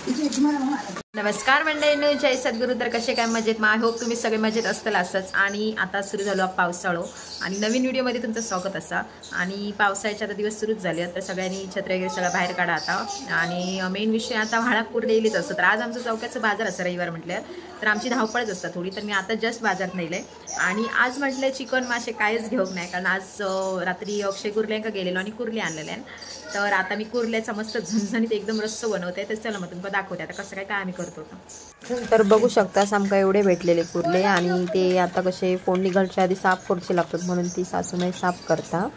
नमस्कार मंडळींनो, जय सद्गुरू. तर कसे काय मजेत? आय होप तुम्ही सगळे मजेत असतील असंच. आणि आता सुरू झालो पावसाळो आणि नवीन व्हिडिओमध्ये तुमचं स्वागत असा. आणि पावसाळ्याचे आता दिवस सुरूच झाले, तर सगळ्यांनी छत्री वगैरे सगळं बाहेर काढा आता. आणि मेन विषय आता व्हाळात पुरलेलीच असतं. तर आज आमचं चौक्याचं बाजार असं रविवार म्हटलं तर आमची धावपळच असतात थोडी. तर मी आता जस्ट बाजारात नेले आणि आज म्हटलं चिकन मासे काहीच घेऊक नाही, कारण आज रात्री अक्षय कुर्ल्यांका गेलेलो आणि कुर्ले आणलेले. तर आता मी कुर्ल्याचा मस्त झणझणीत एकदम रस्सा बनवते. तर चला मग तुम्हाला दाखवते आता कसं काय आम्ही करतो. तर बघू शकता आमका एवढे भेटलेले कुर्ले, आणि ते आता कसे फोडणी घालच्या आधी साफ करूचे लागतात, म्हणून ती सासूबाई साफ करता.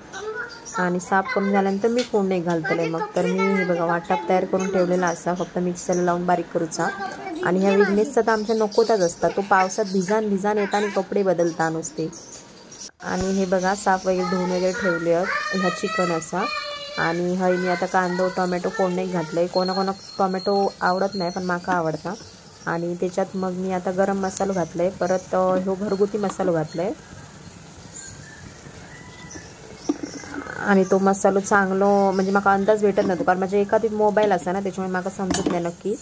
आणि साफ करून झाल्यानंतर मी फोडणी घालतले. मग तर मी हे बघा वाटप तयार करून ठेवलेला असा, फक्त मिक्सरला लावून बारीक करूचा. आणि ह्या विघ्नेशचा तर आमच्या नकोताच असतात, तो पावसात भिजान येता आणि कपडे बदलता नुसते. आणि हे बघा साफ वगैरे धुवून वगैरे ठेवले ह्या चिकन असा. आणि हय मी आता कांदा टोमॅटो फोडणी घातलंय. कोणाकोणाक टोमॅटो आवडत नाही, पण माका आवडता. आणि त्याच्यात मग मी आता गरम मसालो घातलाय, परत ह्यो घरगुती मसालो घातलाय. आणि तो मसालो चांगलो म्हणजे माका अंदाज भेटत नव्हतो, कारण माझ्या एखादी मोबाईल असा ना, त्याच्यामुळे माका समजत नाही नक्की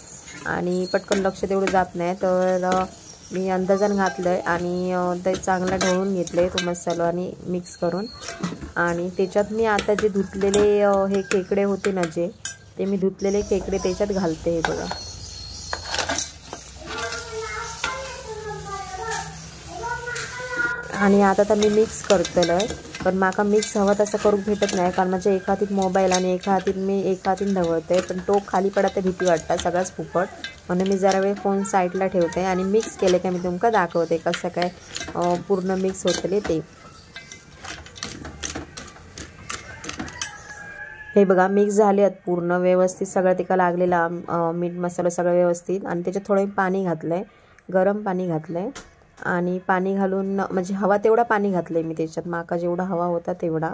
आणि पटकन लक्ष तेवढं जात नाही. तर मी अंदाजान घातलंय आणि ते चांगलं ढवळून घेतलंय तो मसालो आणि मिक्स करून. आणि त्याच्यात मी आता जे धुतलेले हे खेकडे होते ना, ते मी धुतलेले खेकडे त्याच्यात घालते. हे बघा आणि आता तर मी मिक्स करतलंय, पण माका मिक्स हवं तसं करून भेटत नाही, कारण माझ्या एका हातीत मोबाईल आणि एका हातीत ढवळते, पण तो खाली पडायला भीती वाटतं सगळ्याच फुकट. म्हणून मी जरा वेळ फोन साईडला ठेवते आणि मिक्स केले का मी तुमका दाखवते कसं काय पूर्ण मिक्स होतले ते. हे बघा मिक्स झाले आहेत पूर्ण व्यवस्थित, सगळं तिका लागलेला मीठ मसाला सगळं व्यवस्थित. आणि त्याच्यात थोडं पाणी घातलंय, गरम पाणी घातलंय. आणि पाणी घालून म्हणजे हवा तेवढा पाणी घातलंय मी त्याच्यात, माका जेवढा हवा होता तेवढा.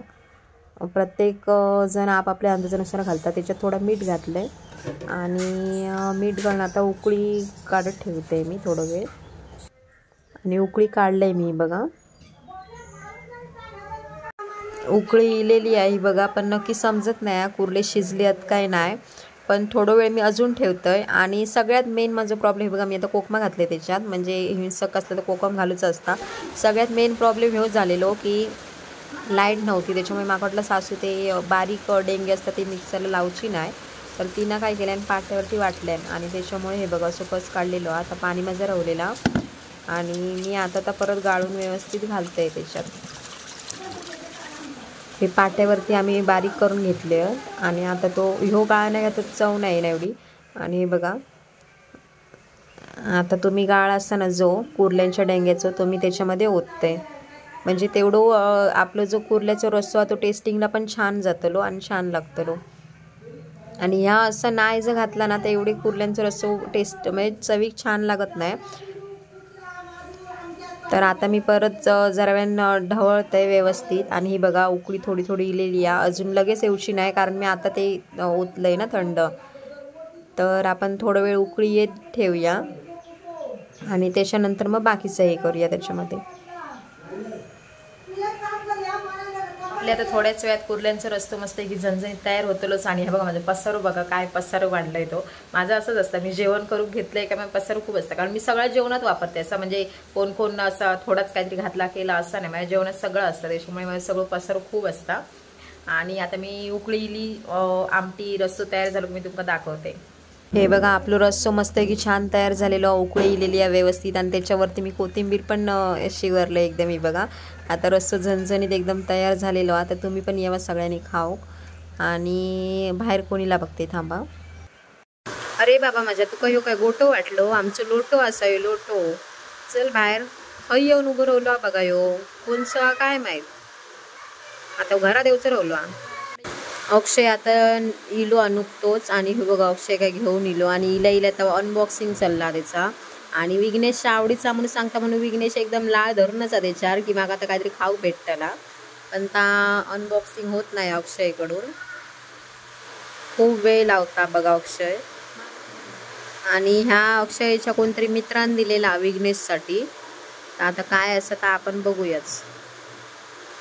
प्रत्येक जण आपापल्या अंदाजानुसार घालतात. त्याच्यात थोडं मीठ घातलंय आणि मीठ घालून आता उकळी काढत ठेवते मी थोडं वेळ. आणि उकळी काढलंय मी बघा, उकळी इलेली आहे बघा, पण नक्की समजत नाही कुर्ले शिजले आहेत काय नाही. पण थोडं वेळ मी अजून ठेवतोय. आणि सगळ्यात मेन माझा प्रॉब्लेम बघा, मी आता कोकमा घातले त्याच्यात, म्हणजे हिंसक असलं तर कोकम घालूचं असता. सगळ्यात मेन प्रॉब्लेम हे झालेलो की लाईट नव्हती, त्याच्यामुळे माका वाटलं सासू ते बारीक डेंगे असतात ते मिक्सरला लावची नाही, तर तिनं काय केलं आणि पाट्यावरती वाटल्यान. आणि त्याच्यामुळे हे बघा सुकस काढलेलो. आता पाणी माझं राहिलेला आणि मी आता परत गाळून व्यवस्थित घालते त्याच्यात. हे पाट्यावरती आम्ही बारीक करून घेतले आणि आता तो ह्यो गाळ नाही का, तो चव नाही ना एवढी. आणि हे बघा आता तुम्ही गाळ असताना जो कुर्ल्यांच्या डेंग्याचा तो मी त्याच्यामध्ये ओतते, म्हणजे तेवढं आपलं जो कुर्ल्याचा रस्सा तो टेस्टिंगला पण छान जातलो आणि छान लागतलो. आणि ह्या असं नाही जर घातला ना तर एवढे कुर्ल्यांचा रस्सा टेस्ट म्हणजे चवीक छान लागत नाही. तर आता मी परत जरा वेळ ढवळते व्यवस्थित. आणि ही बघा उकळी थोडी थोडी इलेली आहे, अजून लगेच येऊची नाही, कारण मी आता ते ओतलंय ना थंड. तर आपण थोडं वेळ उकळी येत ठेवूया आणि त्याच्यानंतर मग बाकीचं हे करूया त्याच्यामध्ये. आता थोड्याच वेळात कुर्ल्यांचा रस्ता मस्त की झणझणीत तयार होतलोच. आणि हे बघा माझं पसारो बघा, काय पसारो वाढलाय तो. माझं असंच असतं, मी जेवण करून घेतलंय का मग पसारो खूप असतं, कारण मी सगळ्या जेवणात वापरते. असं म्हणजे कोण असा थोडाच काहीतरी घातला केला असं नाही, माझ्या जेवणात सगळं असतं, त्याच्यामुळे माझं सगळं पसारो खूप असतं. आणि आता मी उकळीली आमटी रस्सो तयार झालो मी तुम्हाला दाखवते. हे बघा आपलं रस्सो मस्त की छान तयार झालेलं, उकळी इलेली आहे व्यवस्थित. आणि त्याच्यावरती मी कोथिंबीर पण शिवरलं एकदम. ही बघा आता रस्सो झणझणीत एकदम तयार झालेलो. आता तुम्ही पण यावं सगळ्यांनी खाऊ. आणि बाहेर कोणीला बघते थांबा. अरे बाबा माझ्या तुका ह्यो काय गोटो वाटलो, आमचं लोटो असा ह्यो लोटो. चल बाहेर, हय येऊन उभं राहिलो बघा ह्यो कोणचा काय माहीत. आता घरात येऊचं राहिलो. अक्षय आता इलो अनुकतोच आणि हे बघा अक्षय काय घेऊन इलो आणि इला तेव्हा अनबॉक्सिंग चालला त्याचा. आणि विघ्नेशच्या आवडीचा म्हणून सांगता म्हणून विघ्नेश एकदम लाळ धरूनच आहे त्याच्यावर की मागा आता काहीतरी खाऊ भेटताला, पण ता अनबॉक्सिंग होत नाही अक्षयकडून. खूप वेळ लावता बघा अक्षय. आणि ह्या अक्षयच्या कोणतरी मित्रांनी दिलेला विघ्नेशसाठी. तर आता काय असं तर आपण बघूयाच.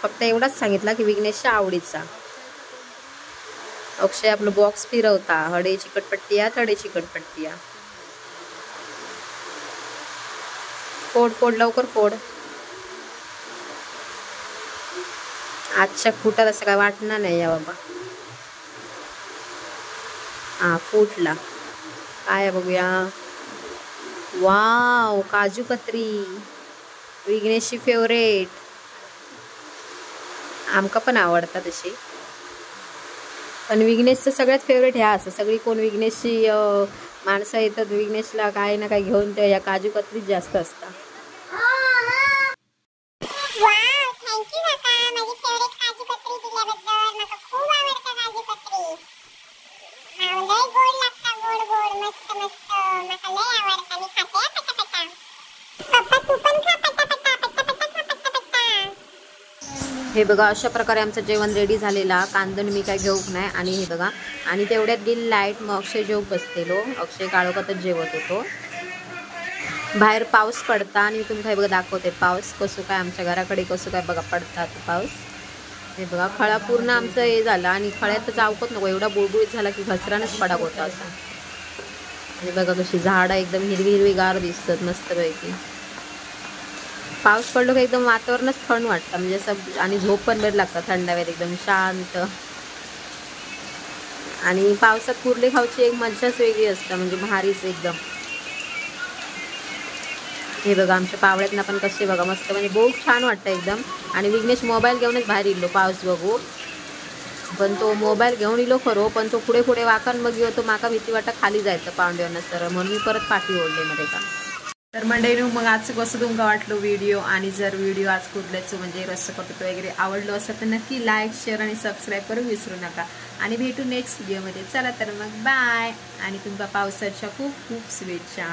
फक्त एवढाच सांगितला की विघ्नेशच्या आवडीचा. अक्षय आपलं बॉक्स फिरवता. हडे चिकटपट्टी थडे चिकटपट्टी. फोड फोड लवकर फोड. आजच्या फुटात असं काय वाटणार नाही या बाबा. हा फुटला. काय बघूया. वाव काजू कतरी विघ्नेशची फेवरेट. आमका पण आवडता तशी, पण विघ्नेशचं सगळ्यात फेवरेट ह्या असं. सगळी कोण विघ्नेशची माणसं येतात विघ्नेशला काय ना काय घेऊन, ते या काजू कतरीच जास्त असतात. हे बघा अशा प्रकारे आमचं जेवण रेडी झालेला. कांदण मी काय घेऊक नाही. आणि हे बघा, आणि तेवढ्यात गेली लाईट. मग अक्षय जेव बसलेलो. अक्षय काळोखातच जेवत होतो. बाहेर पाऊस पडता आणि तुम्ही काय बघा दाखवते पाऊस कसं काय आमच्या घराकडे कसं काय बघा पडतात पाऊस. हे बघा खळा पूर्ण आमचं हे झालं. आणि खळ्यात तर जाऊकच नको, एवढा बुळबुळीत झाला की घसरानच पडा होता असा. आणि बघा कशी झाडं एकदम हिरवी हिरवी गार दिसतात मस्तपैकी. पाऊस पडलो की एकदम वातावरणच थंड वाटतं, म्हणजे असं. आणि झोप पण बरं लागतं थंडाव्यात एकदम शांत. आणि पावसात कुर्ले खाऊची एक मजाच वेगळी असतं, म्हणजे भारीच एकदम. हे बघा आमच्या पावळ्यातना पण कसे बघा मस्त, म्हणजे बहुत छान वाटतं एकदम. आणि विघ्नेश मोबाईल घेऊनच बाहेर इलो पाऊस बघू. पण तो मोबाईल घेऊन इलो खरो, पण तो पुढे पुढे वाकान बघ तो माका भीती वाटतं खाली जायचं पावंड्यावरनं सर, म्हणून मी परत पाठी ओढले मध्ये का. तर मंडळीनो मग आजचं कसं तुमका वाटलं व्हिडिओ. आणि जर व्हिडिओ आज कुठल्याचं म्हणजे रस्सकट वगैरे आवडलं असेल तर नक्की लाईक शेअर आणि सबस्क्राईब करून विसरू नका. आणि भेटू नेक्स्ट व्हिडिओमध्ये. चला तर मग बाय. आणि तुमका पावसाच्या खूप खूप शुभेच्छा.